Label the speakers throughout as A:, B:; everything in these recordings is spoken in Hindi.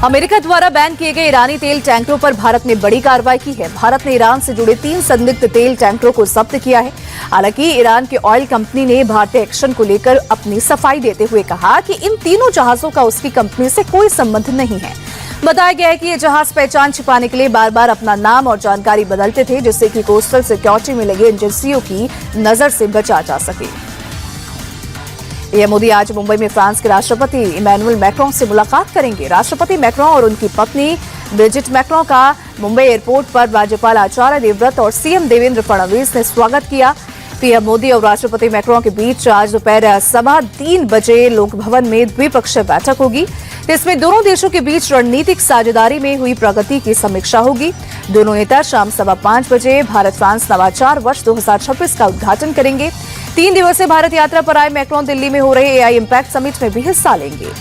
A: अमेरिका द्वारा बैन किए गए ईरानी तेल टैंकरों पर भारत ने बड़ी कार्रवाई की है। भारत ने ईरान से जुड़े 3 संदिग्ध तेल टैंकरों को जब्त किया है। हालांकि ईरान की ऑयल कंपनी ने भारतीय एक्शन को लेकर अपनी सफाई देते हुए कहा कि इन तीनों जहाजों का उसकी कंपनी से कोई संबंध नहीं है। बताया गया है कि ये जहाज पहचान छिपाने के लिए बार बार अपना नाम और जानकारी बदलते थे, जिससे कि कोस्टल सिक्योरिटी में लगे एजेंसियों की नजर से बचा जा सके। पीएम मोदी आज मुंबई में फ्रांस के राष्ट्रपति इमैनुअल मैक्रों से मुलाकात करेंगे। राष्ट्रपति मैक्रों और उनकी पत्नी ब्रिजिट मैक्रों का मुंबई एयरपोर्ट पर राज्यपाल आचार्य देवव्रत और सीएम देवेंद्र फडणवीस ने स्वागत किया। पीएम मोदी और राष्ट्रपति मैक्रों के बीच आज दोपहर 3:15 बजे लोक भवन में द्विपक्षीय बैठक होगी। इसमें दोनों देशों के बीच रणनीतिक साझेदारी में हुई प्रगति की समीक्षा होगी। दोनों नेता शाम 5:15 बजे भारत फ्रांस नवाचार वर्ष 2026 का उद्घाटन करेंगे। 3 दिवसीय भारत यात्रा पर आए मैक्रों दिल्ली में हो रहे एआई इम्पैक्ट समिट में भी हिस्सा लेंगे।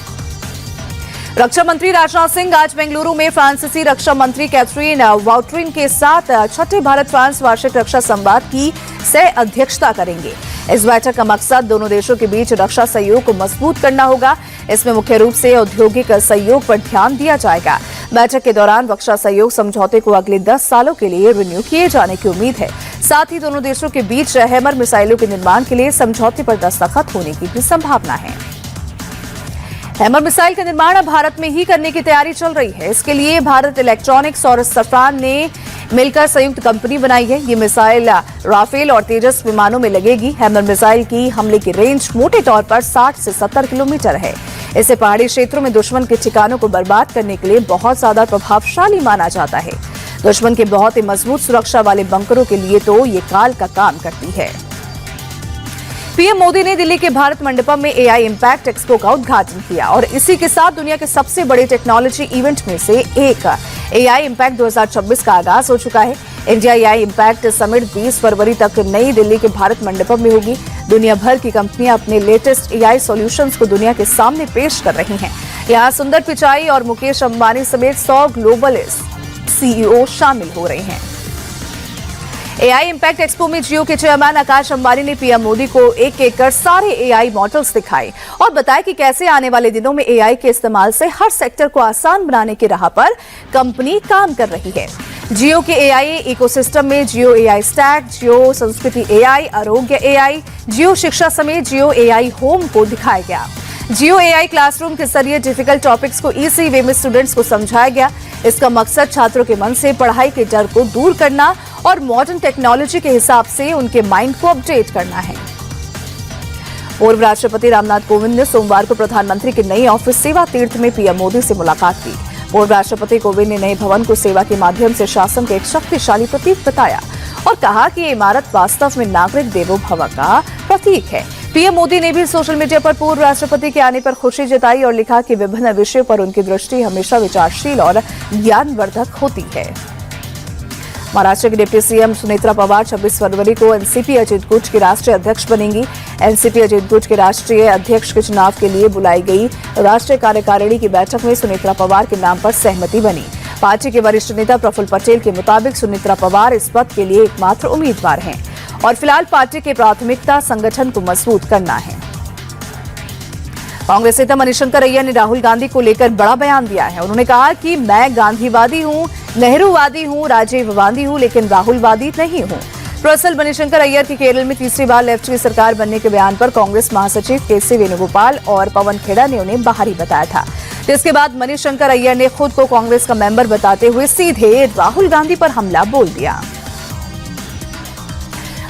A: रक्षा मंत्री राजनाथ सिंह आज बेंगलुरु में फ्रांसीसी रक्षा मंत्री कैथरीन वाउट्रिन के साथ छठे भारत फ्रांस वार्षिक रक्षा संवाद की सह अध्यक्षता करेंगे। इस बैठक का मकसद दोनों देशों के बीच रक्षा सहयोग को मजबूत करना होगा। इसमें मुख्य रूप से औद्योगिक सहयोग पर ध्यान दिया जाएगा। बैठक के दौरान रक्षा सहयोग समझौते को अगले 10 सालों के लिए रिन्यू किए जाने की उम्मीद है। साथ ही दोनों देशों के बीच हैमर मिसाइलों के निर्माण के लिए समझौते पर दस्तखत होने की भी संभावना है। हैमर मिसाइल का निर्माण अब भारत में ही करने की तैयारी चल रही है। इसके लिए भारत इलेक्ट्रॉनिक्स और सफरान ने मिलकर संयुक्त कंपनी बनाई है। ये मिसाइल राफेल और तेजस विमानों में लगेगी। हैमर मिसाइल की हमले की रेंज मोटे तौर पर 60 से 70 किलोमीटर है। इसे पहाड़ी क्षेत्रों में दुश्मन के ठिकानों को बर्बाद करने के लिए बहुत ज्यादा प्रभावशाली माना जाता है। दुश्मन के बहुत ही मजबूत सुरक्षा वाले बंकरों के लिए तो ये काल का काम करती है। पीएम मोदी ने दिल्ली के भारत मंडपम में एआई इम्पैक्ट एक्सपो का उद्घाटन किया और इसी के साथ दुनिया के सबसे बड़े टेक्नोलॉजी इवेंट में से एक एआई इम्पैक्ट 2026 का आगाज हो चुका है। इंडिया एआई इम्पैक्ट समिट 20 फरवरी तक नई दिल्ली के भारत मंडपम में होगी। दुनिया भर की कंपनियां अपने लेटेस्ट एआई सॉल्यूशंस को दुनिया के सामने पेश कर रही हैं। यहां सुंदर पिचाई और मुकेश अंबानी समेत 100 ग्लोबल सीईओ शामिल हो रहे हैं। एआई इम्पैक्ट एक्सपो में जियो के चेयरमैन आकाश अंबानी ने पीएम मोदी को एक कर सारे एआई मॉडल्स दिखाए और बताया कि कैसे आने वाले दिनों में एआई के इस्तेमाल से हर सेक्टर को आसान बनाने की राह पर कंपनी काम कर रही है। जियो के एआई इकोसिस्टम में जियो एआई स्टैक, जियो संस्कृति एआई, आरोग्य एआई, जियो शिक्षा समेत जियो एआई होम को दिखाया गया। जियो एआई क्लासरूम के जरिए डिफिकल्ट टॉपिक्स को इजी वे में स्टूडेंट्स को समझाया गया। इसका मकसद छात्रों के मन से पढ़ाई के डर को दूर करना और मॉडर्न टेक्नोलॉजी के हिसाब से उनके माइंड को अपडेट करना है। पूर्व राष्ट्रपति रामनाथ कोविंद ने सोमवार को प्रधानमंत्री के नई ऑफिस सेवा तीर्थ में पीएम मोदी से मुलाकात की। पूर्व राष्ट्रपति कोविंद ने नए भवन को सेवा के माध्यम से शासन के एक शक्तिशाली प्रतीक बताया और कहा कि ये इमारत वास्तव में नागरिक देवो भव का प्रतीक है। पीएम मोदी ने भी सोशल मीडिया पर पूर्व राष्ट्रपति के आने पर खुशी जताई और लिखा कि विभिन्न विषयों पर उनकी दृष्टि हमेशा विचारशील और ज्ञानवर्धक होती है। महाराष्ट्र की डिप्टी सीएम सुनेत्रा पवार 26 फरवरी को एनसीपी अजित गुट की राष्ट्रीय अध्यक्ष बनेंगी। एनसीपी अजित गुट के राष्ट्रीय अध्यक्ष के चुनाव के लिए बुलाई गई राष्ट्रीय कार्यकारिणी की बैठक में सुनेत्रा पवार के नाम पर सहमति बनी। पार्टी के वरिष्ठ नेता प्रफुल्ल पटेल के मुताबिक सुनेत्रा पवार इस पद के लिए एकमात्र उम्मीदवार हैं और फिलहाल पार्टी की प्राथमिकता संगठन को मजबूत करना है। कांग्रेस नेता मणिशंकर अय्यर ने राहुल गांधी को लेकर बड़ा बयान दिया है। उन्होंने कहा कि मैं गांधीवादी हूं, नेहरूवादी हूं, राजीववादी हूं, लेकिन राहुलवादी नहीं हूं। प्रोफेसर मणिशंकर अय्यर की केरल में तीसरी बार लेफ्ट की सरकार बनने के बयान पर कांग्रेस महासचिव केसी वेणुगोपाल और पवन खेड़ा ने उन्हें बाहरी बताया था। जिसके बाद मणिशंकर अय्यर ने खुद को कांग्रेस का मेंबर बताते हुए सीधे राहुल गांधी पर हमला बोल दिया।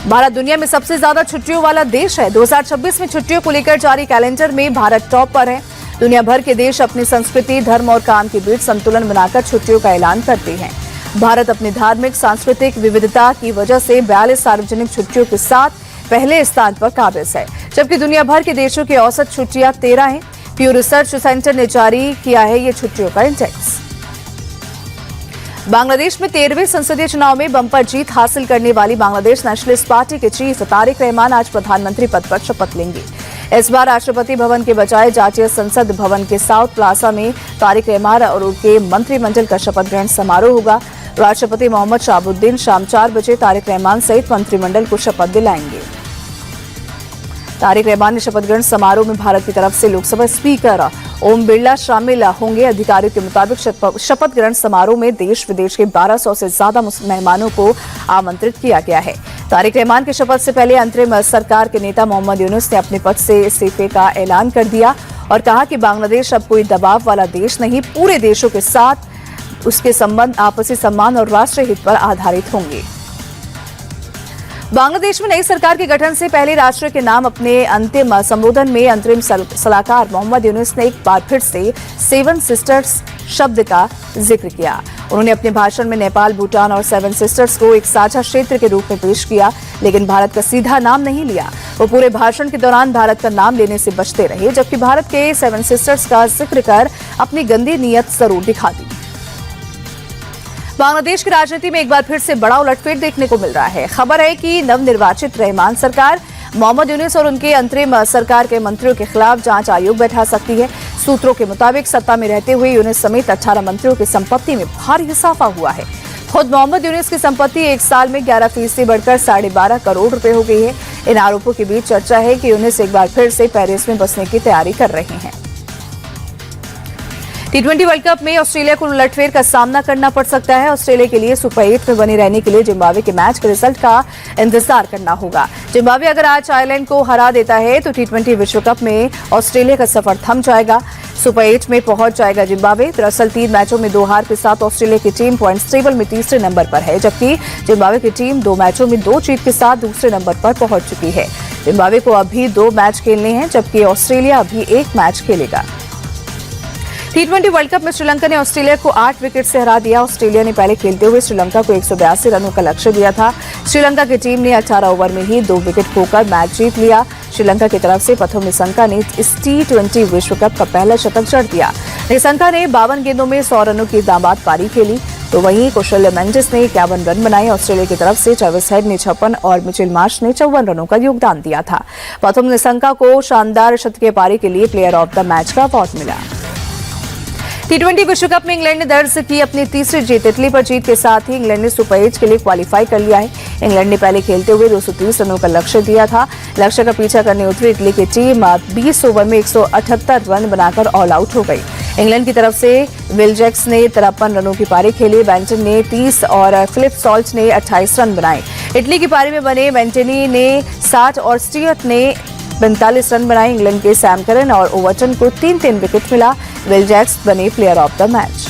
A: भारत दुनिया में सबसे ज्यादा छुट्टियों वाला देश है। 2026 में छुट्टियों को लेकर जारी कैलेंडर में भारत टॉप पर है। दुनिया भर के देश अपनी संस्कृति, धर्म और काम के बीच संतुलन बनाकर छुट्टियों का ऐलान करते हैं। भारत अपनी धार्मिक सांस्कृतिक विविधता की वजह से 42 सार्वजनिक छुट्टियों के साथ पहले स्थान पर काबिज है, जबकि दुनिया भर के देशों की औसत छुट्टियां 13 हैं। प्यू रिसर्च सेंटर ने जारी किया है ये छुट्टियों का इंडेक्स। बांग्लादेश में 13वें संसदीय चुनाव में बम्पर जीत हासिल करने वाली बांग्लादेश नेशनलिस्ट पार्टी के चीफ तारिक रहमान आज प्रधानमंत्री पद पर शपथ लेंगे। इस बार राष्ट्रपति भवन के बजाय जातीय संसद भवन के साउथ प्लाजा में तारिक रहमान और उनके मंत्रिमंडल का शपथ ग्रहण समारोह होगा। राष्ट्रपति मोहम्मद शहाबुद्दीन शाम 4 बजे तारिक रहमान सहित मंत्रिमंडल को शपथ दिलाएंगे। तारिक रहमान ने शपथ ग्रहण समारोह में भारत की तरफ से लोकसभा स्पीकर ओम बिरला शामिल होंगे। अधिकारियों के मुताबिक शपथ ग्रहण समारोह में देश विदेश के 1200 से ज्यादा मेहमानों को आमंत्रित किया गया है। तारिक रहमान की शपथ से पहले अंतरिम सरकार के नेता मोहम्मद यूनुस ने अपने पद से इस्तीफे का ऐलान कर दिया और कहा कि बांग्लादेश अब कोई दबाव वाला देश नहीं, पूरे देशों के साथ उसके संबंध आपसी सम्मान और राष्ट्रीय हित पर आधारित होंगे। बांग्लादेश में नई सरकार के गठन से पहले राष्ट्र के नाम अपने अंतिम संबोधन में अंतरिम सलाहकार मोहम्मद यूनुस ने एक बार फिर से 7 सिस्टर्स शब्द का जिक्र किया। उन्होंने अपने भाषण में नेपाल, भूटान और 7 सिस्टर्स को एक साझा क्षेत्र के रूप में पेश किया, लेकिन भारत का सीधा नाम नहीं लिया। वो पूरे भाषण के दौरान भारत का नाम लेने से बचते रहे, जबकि भारत के 7 सिस्टर्स का जिक्र कर अपनी गंदी नीयत जरूर दिखा दी। बांग्लादेश की राजनीति में एक बार फिर से बड़ा उलटफेर देखने को मिल रहा है। खबर है कि नवनिर्वाचित रहमान सरकार मोहम्मद यूनुस और उनके अंतरिम सरकार के मंत्रियों के खिलाफ जांच आयोग बैठा सकती है। सूत्रों के मुताबिक सत्ता में रहते हुए यूनुस समेत 18 मंत्रियों की संपत्ति में भारी इजाफा हुआ है। खुद मोहम्मद यूनुस की संपत्ति एक साल में 11% बढ़कर 12.5 करोड़ रुपए हो गई है। इन आरोपों के बीच चर्चा है कि यूनुस एक बार फिर से पेरिस में बसने की तैयारी कर रहे हैं। T20 वर्ल्ड कप में ऑस्ट्रेलिया को उलटफेर का सामना करना पड़ सकता है। ऑस्ट्रेलिया के लिए सुपर 8 में बने रहने के लिए जिम्बाब्वे के मैच के रिजल्ट का इंतजार करना होगा। जिम्बाब्वे अगर आज आयरलैंड को हरा देता है तो T20 विश्व कप में ऑस्ट्रेलिया का सफर थम जाएगा। सुपर 8 में पहुंच जाएगा जिम्बाब्वे। दरअसल 3 मैचों में 2 हार के साथ ऑस्ट्रेलिया की टीम पॉइंट्स टेबल में तीसरे नंबर पर है, जबकि जिम्बाब्वे की टीम 2 मैचों में 2 जीत के साथ दूसरे नंबर पर पहुंच चुकी है। जिम्बाब्वे को अभी 2 मैच खेलने हैं, जबकि ऑस्ट्रेलिया अभी 1 मैच खेलेगा। T20 वर्ल्ड कप में श्रीलंका ने ऑस्ट्रेलिया को 8 विकेट से हरा दिया। ऑस्ट्रेलिया ने पहले खेलते हुए श्रीलंका को 182 रनों का लक्ष्य दिया था। श्रीलंका की टीम ने 18 ओवर में ही 2 विकेट खोकर मैच जीत लिया। श्रीलंका की तरफ से प्रथम निशंका ने इस T20 विश्व कप का पहला शतक जड़ दिया। निशंका ने 52 गेंदों में 100 रनों की दामाद पारी खेली, तो वहीं कौशल्य मेंडिस ने 51 रन बनाए। ऑस्ट्रेलिया की तरफ से ट्रेविस हेड ने 56 और मिचेल मार्श ने 54 रनों का योगदान दिया था। प्रथम निशंका को शानदार शतकीय पारी के लिए प्लेयर ऑफ द मैच का अवार्ड मिला। T20 विश्व कप में इंग्लैंड ने दर्ज की अपनी तीसरी जीत। इटली पर जीत के साथ ही इंग्लैंड ने सुपर 8 के लिए क्वालिफाई कर लिया है। इंग्लैंड ने पहले खेलते हुए 230 रनों का लक्ष्य दिया था। लक्ष्य का पीछा करने उतरी इटली की टीम 20 ओवर में 178 रन बनाकर ऑल आउट हो गई। इंग्लैंड की तरफ से विल जैक्स ने 53 रनों की पारी खेली। बेंटन ने 30 और फिलिप सॉल्ट ने 28 रन बनाए। इटली की पारी में बने बेंटनी ने 60 और स्टीवर्ट ने 45 रन बनाए। इंग्लैंड के सैम करन और ओवरटन को 3-3 विकेट मिला। विल जैक्स बने player of the match.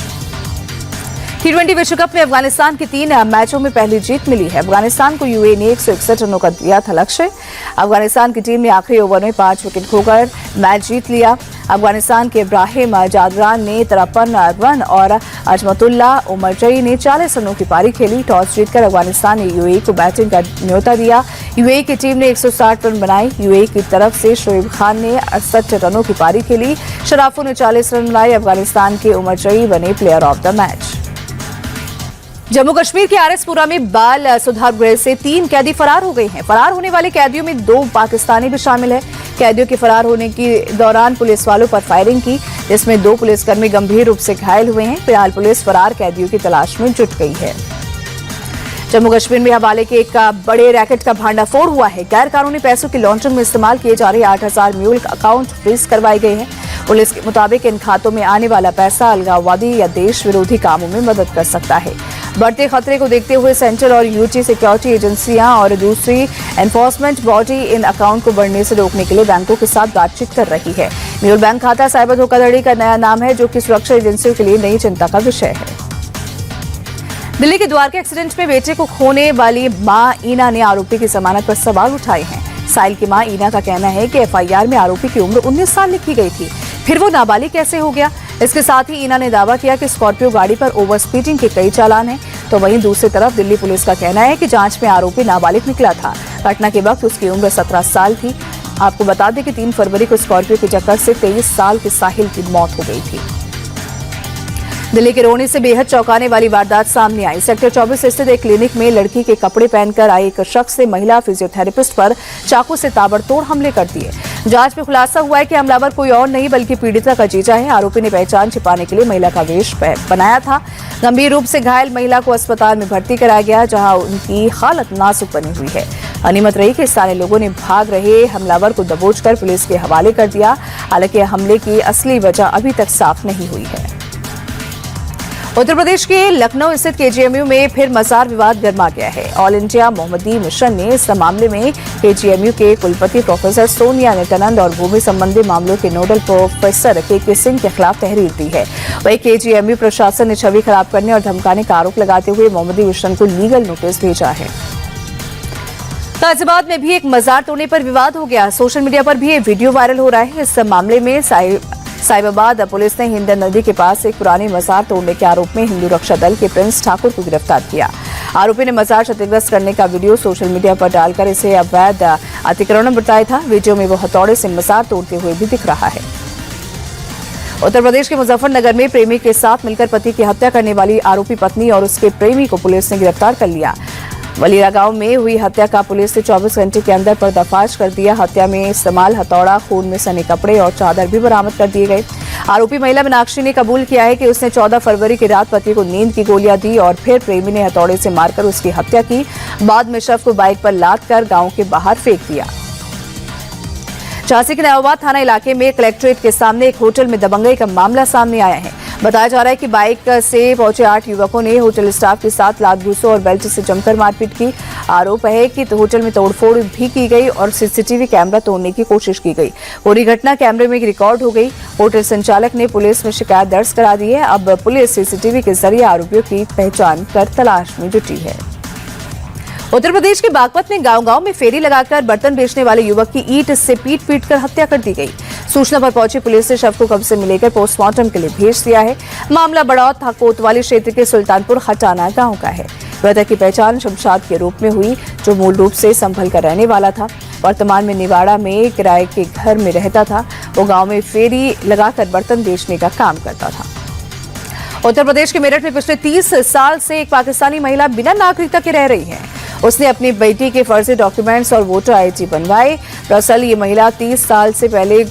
A: T20 विश्व कप में अफगानिस्तान की 3 मैचों में पहली जीत मिली है। अफगानिस्तान को यूएई ने 161 रनों का दिया था लक्ष्य। अफगानिस्तान की टीम ने आखिरी ओवर में 5 विकेट खोकर मैच जीत लिया। अफगानिस्तान के इब्राहिम जादरान ने 53 रन और अजमतुल्ला उमरजई ने 40 रनों की पारी खेली। टॉस जीतकर अफगानिस्तान ने यूएई को बैटिंग का न्योता दिया। यूएई की टीम ने 160 रन बनाए। यूएई की तरफ से शोएब खान ने 68 रनों की पारी खेली। शराफो ने 40 रन बनाए। अफगानिस्तान के उमरजई बने player of the match. Jammu Kashmir के आरएसपुरा में बाल सुधार गृह से 3 कैदी फरार हो गए हैं। फरार होने वाले कैदियों में 2 पाकिस्तानी भी शामिल है। कैदियों के फरार होने के दौरान पुलिस वालों पर फायरिंग की, जिसमें 2 पुलिसकर्मी गंभीर रूप से घायल हुए हैं। फिलहाल पुलिस फरार कैदियों की तलाश में जुट गई है। जम्मू कश्मीर में हवाले के एक बड़े रैकेट का भांडाफोड़ हुआ है। गैर कानूनी पैसों की लॉन्ड्रिंग में इस्तेमाल किए जा रहे 8000 म्यूल अकाउंट फ्रीज करवाए गए हैं। पुलिस के मुताबिक इन खातों में आने वाला पैसा अलगाववादी या देश विरोधी कामों में मदद कर सकता है। बढ़ते खतरे को देखते हुए सेंट्रल और यूटी सिक्योरिटी एजेंसियां और दूसरी एनफोर्समेंट बॉडी इन अकाउंट को बढ़ने से रोकने के लिए बैंकों के साथ बातचीत कर रही है। म्यूल बैंक खाता साइबर धोखाधड़ी का नया नाम है, जो कि सुरक्षा एजेंसियों के लिए नई चिंता का विषय है। दिल्ली के द्वारका एक्सीडेंट में बेटे को खोने वाली मां ईना ने आरोपी की जमानत पर सवाल उठाए हैं। साहिल की मां ईना का कहना है कि एफआईआर में आरोपी की उम्र 19 साल लिखी गई थी, फिर वो नाबालिग कैसे हो गया। इसके साथ ही ईना ने दावा किया कि स्कॉर्पियो गाड़ी पर ओवर स्पीडिंग के कई चालान हैं। तो वहीं दूसरी तरफ दिल्ली पुलिस का कहना है कि जांच में आरोपी नाबालिग निकला था। घटना के वक्त उसकी उम्र 17 साल थी। आपको बता दें कि 3 फरवरी को स्कॉर्पियो की टक्कर से 23 साल के साहिल की मौत हो गई थी। दिल्ली के रोहनी से बेहद चौंकाने वाली वारदात सामने आई। सेक्टर 24 स्थित एक क्लिनिक में लड़की के कपड़े पहनकर आए एक शख्स ने महिला फिजियोथेरेपिस्ट पर चाकू से ताबड़तोड़ हमले कर दिए। जांच में खुलासा हुआ है कि हमलावर कोई और नहीं बल्कि पीड़िता का जीजा है। आरोपी ने पहचान छिपाने के लिए महिला का वेश बनाया था। गंभीर रूप से घायल महिला को अस्पताल में भर्ती कराया गया, जहां उनकी हालत नाजुक बनी हुई है। गनीमत रही कि स्थानीय लोगों ने भाग रहे हमलावर को दबोचकर पुलिस के हवाले कर दिया। हालांकि हमले की असली वजह अभी तक साफ नहीं हुई है। उत्तर प्रदेश के लखनऊ स्थित केजीएमयू में फिर मजार विवाद गर्मा गया है। ऑल इंडिया मोहम्मदी मिशन ने इस मामले में केजीएमयू के कुलपति प्रोफेसर सोनिया नित्यानंद और भूमि संबंधी मामलों के नोडल प्रोफेसर के सिंह के खिलाफ तहरीर दी है। वहीं केजीएमयू प्रशासन ने छवि खराब करने और धमकाने का आरोप लगाते हुए मोहम्मदी मिशन को लीगल नोटिस भेजा है। गाजियाबाद में भी एक मजार तोड़ने पर विवाद हो गया। सोशल मीडिया पर भी ये वीडियो वायरल हो रहा है। इस मामले में साहिबाबाद पुलिस ने हिंडन नदी के पास एक पुरानी मजार तोड़ने के आरोप में हिंदू रक्षा दल के प्रिंस ठाकुर को गिरफ्तार किया। आरोपी ने मजार क्षतिग्रस्त करने का वीडियो सोशल मीडिया पर डालकर इसे अवैध अतिक्रमण बताया था। वीडियो में वो हथौड़े से मजार तोड़ते हुए भी दिख रहा है। उत्तर प्रदेश के मुजफ्फरनगर में प्रेमी के साथ मिलकर पति की हत्या करने वाली आरोपी पत्नी और उसके प्रेमी को पुलिस ने गिरफ्तार कर लिया। वलीरा गांव में हुई हत्या का पुलिस ने 24 घंटे के अंदर पर्दाफाश कर दिया। हत्या में इस्तेमाल हथौड़ा, खून में सने कपड़े और चादर भी बरामद कर दिए गए। आरोपी महिला मीनाक्षी ने कबूल किया है कि उसने 14 फरवरी की रात पति को नींद की गोलियां दी और फिर प्रेमी ने हथौड़े से मारकर उसकी हत्या की। बाद में शव को बाइक पर लाद कर गांव के बाहर फेंक दिया। झांसी के नवाबाद थाना इलाके में कलेक्ट्रेट के सामने एक होटल में दबंगई का मामला सामने आया है। बताया जा रहा है कि बाइक से पहुंचे 8 युवकों ने होटल स्टाफ के साथ लात घूसों और बेल्ट से जमकर मारपीट की। आरोप है कि होटल में तोड़फोड़ भी की गई और सीसीटीवी कैमरा तोड़ने की कोशिश की गई। पूरी घटना कैमरे में रिकॉर्ड हो गई। होटल संचालक ने पुलिस में शिकायत दर्ज करा दी है। अब पुलिस सीसीटीवी के जरिए आरोपियों की पहचान कर तलाश में जुटी है। उत्तर प्रदेश के बागपत में गांव-गांव में फेरी लगाकर बर्तन बेचने वाले युवक की ईंट से पीट कर हत्या कर दी गई। सूचना पर पहुंची पुलिस ने शव को कब्जे में लेकर पोस्टमार्टम के लिए भेज दिया है। मामला बड़ौत कोतवाली क्षेत्र के सुल्तानपुर खटाना गांव का है। मृतक की पहचान शमशाद के रूप में हुई, जो मूल रूप से संभल का रहने वाला था। वर्तमान में निवाड़ा में किराए के घर में रहता था। वो गाँव में फेरी लगाकर बर्तन बेचने का काम करता था। उत्तर प्रदेश के मेरठ में पिछले 30 साल से एक पाकिस्तानी महिला बिना नागरिकता के रह रही है। उसने अपनी बेटी के फर्जी डॉक्यूमेंट्स और वोटर आईडी बनवाए। दरअसल ये महिला 30 साल से पहले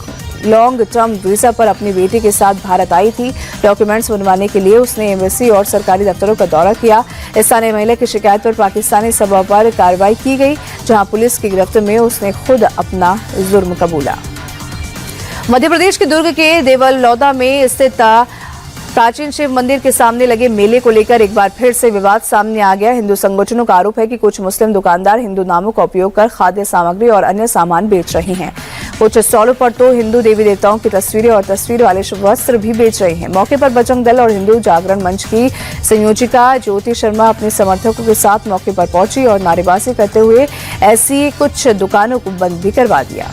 A: लॉन्ग टर्म वीजा पर अपनी बेटी के साथ भारत आई थी। डॉक्यूमेंट्स बनवाने के लिए उसने एम्बेसी और सरकारी दफ्तरों का दौरा किया। स्थानीय महिला की शिकायत पर पाकिस्तानी सभा पर कार्रवाई की गई, जहां पुलिस की गिरफ्त में उसने खुद अपना जुर्म कबूला। मध्य प्रदेश के दुर्ग के देवलौदा में स्थित प्राचीन शिव मंदिर के सामने लगे मेले को लेकर एक बार फिर से विवाद सामने आ गया। हिंदू संगठनों का आरोप है कि कुछ मुस्लिम दुकानदार हिंदू नामों का उपयोग कर खाद्य सामग्री और अन्य सामान बेच रहे हैं। कुछ स्टॉलों पर तो हिंदू देवी देवताओं की तस्वीरें और तस्वीर वाले वस्त्र भी बेच रहे हैं। मौके पर बजरंग दल और हिंदू जागरण मंच की संयोजिका ज्योति शर्मा अपने समर्थकों के साथ मौके पर पहुंची और नारेबाजी करते हुए ऐसी कुछ दुकानों को बंद भी करवा दिया।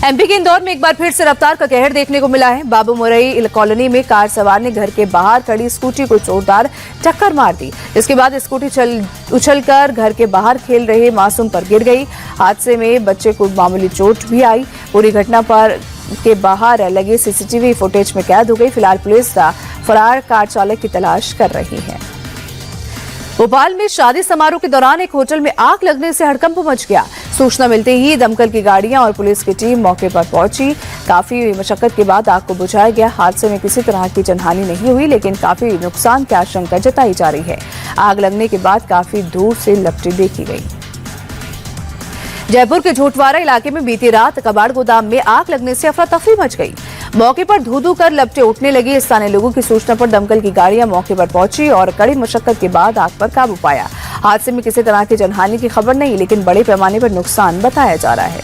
A: एमपी के इंदौर में एक बार फिर से रफ्तार का कहर देखने को मिला है। बाबू मुरई कॉलोनी में कार सवार ने घर के बाहर खड़ी स्कूटी को जोरदार टक्कर मार दी। इसके बाद स्कूटी उछलकर घर के बाहर खेल रहे मासूम पर गिर गई। हादसे में बच्चे को मामूली चोट भी आई। पूरी घटना पर के बाहर लगे सीसीटीवी फुटेज में कैद हो गई। फिलहाल पुलिस फरार कार चालक की तलाश कर रही है। भोपाल में शादी समारोह के दौरान एक होटल में आग लगने से हड़कंप मच गया। सूचना मिलते ही दमकल की गाड़ियां और पुलिस की टीम मौके पर पहुंची। काफी मशक्कत के बाद आग को बुझाया गया। हादसे में किसी तरह की जनहानि नहीं हुई, लेकिन काफी नुकसान की आशंका जताई जा रही है। आग लगने के बाद काफी दूर से लपटें देखी गई। जयपुर के झोटवारा इलाके में बीती रात कबाड़ गोदाम में आग लगने से अफरा तफरी मच गई। मौके पर धू-धू कर लपटें उठने लगी। स्थानीय लोगों की सूचना पर दमकल की गाड़ियां मौके पर पहुंची और कड़ी मशक्कत के बाद आग पर काबू पाया। हादसे में किसी तरह की जनहानि की खबर नहीं, लेकिन बड़े पैमाने पर नुकसान बताया जा रहा है।